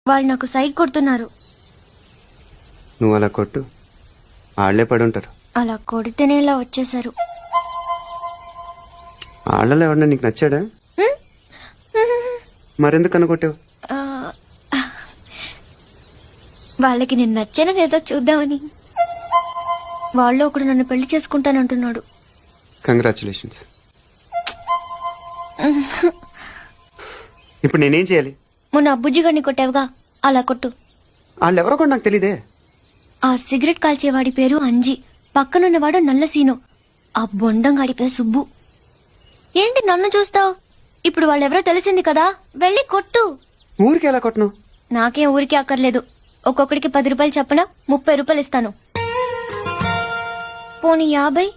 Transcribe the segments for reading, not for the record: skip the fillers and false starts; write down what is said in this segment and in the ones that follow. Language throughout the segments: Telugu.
వాళ్ళు నాకు సైడ్ కొడుతున్నారు. నువ్వు అలా కొట్టు, ఆళ్లే పడి ఉంటారు. అలా కొడితేనే ఇలా వచ్చేసారు. ఆళ్ళలో ఎవరన్నా నీకు నచ్చాడా? మరెందుకు అనుకొట్టావు? ఆ, వాళ్ళకి నేను నచ్చానో లేదో చూద్దామని. వాళ్ళు ఒకడు నన్ను పెళ్లి చేసుకుంటానంటున్నాడు. కంగ్రాచులేషన్స్. ఇప్పుడు నేనేం చేయాలి? మొన్న అబ్బుజ్జి గారిని కొట్టావుగా, అలా కొట్టు. వాళ్ళెవరో కూడా నాకు తెలీదే. ఆ సిగరెట్ కాల్చేవాడి పేరు అంజి, పక్కనున్నవాడు నల్ల సీను, ఆ బొండంగాడి పేరు సుబ్బు. ఏంటి నన్ను చూస్తావు? ఇప్పుడు వాళ్ళెవరో తెలిసింది కదా, వెళ్ళి కొట్టు. ఊరికి ఎలా కొట్టను? నాకేం ఊరికి అక్కర్లేదు. ఒక్కొక్కడికి 10 రూపాయలు చప్పున 30 రూపాయలు ఇస్తాను. పోనీ 50?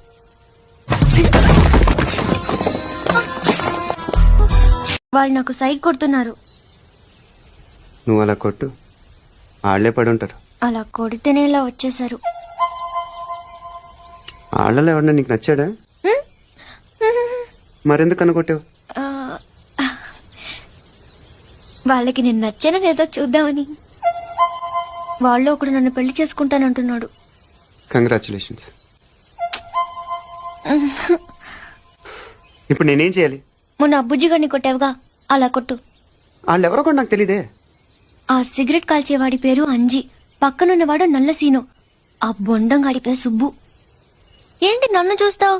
వాళ్ళు నాకు సైడ్ కొడుతున్నారు. నువ్వు అలా కొట్టు, ఆళ్లే పడి ఉంటారు. అలా కొడితేనే ఇలా వచ్చేసారు. ఆళ్ళలో ఎవరన్నా నీకు నచ్చాడా? మరెందుకు అనుకొట్టావు? ఆ, వాళ్ళకి నేను నచ్చానో లేదో చూద్దామని. వాళ్ళు ఒకడు నన్ను పెళ్లి చేసుకుంటానంటున్నాడు. కంగ్రాచులేషన్స్. ఇప్పుడు నేనేం చేయాలి? మొన్న అబ్బుజ్జి గారిని కొట్టావుగా, అలా కొట్టు. వాళ్ళెవరో కూడా నాకు తెలీదే. ఆ సిగరెట్ కాల్చేవాడి పేరు అంజి, పక్కనున్నవాడు నల్ల సీను, ఆ బొండంగాడి పేరు సుబ్బు. ఏంటి నన్ను చూస్తావు?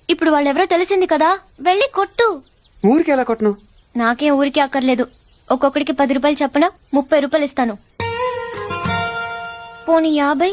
ఇప్పుడు వాళ్ళెవరో తెలిసింది కదా, వెళ్ళి కొట్టు. ఊరికి ఎలా కొట్టను? నాకేం ఊరికి అక్కర్లేదు. ఒక్కొక్కడికి 10 రూపాయలు చప్పున 30 రూపాయలు ఇస్తాను. పోనీ 50?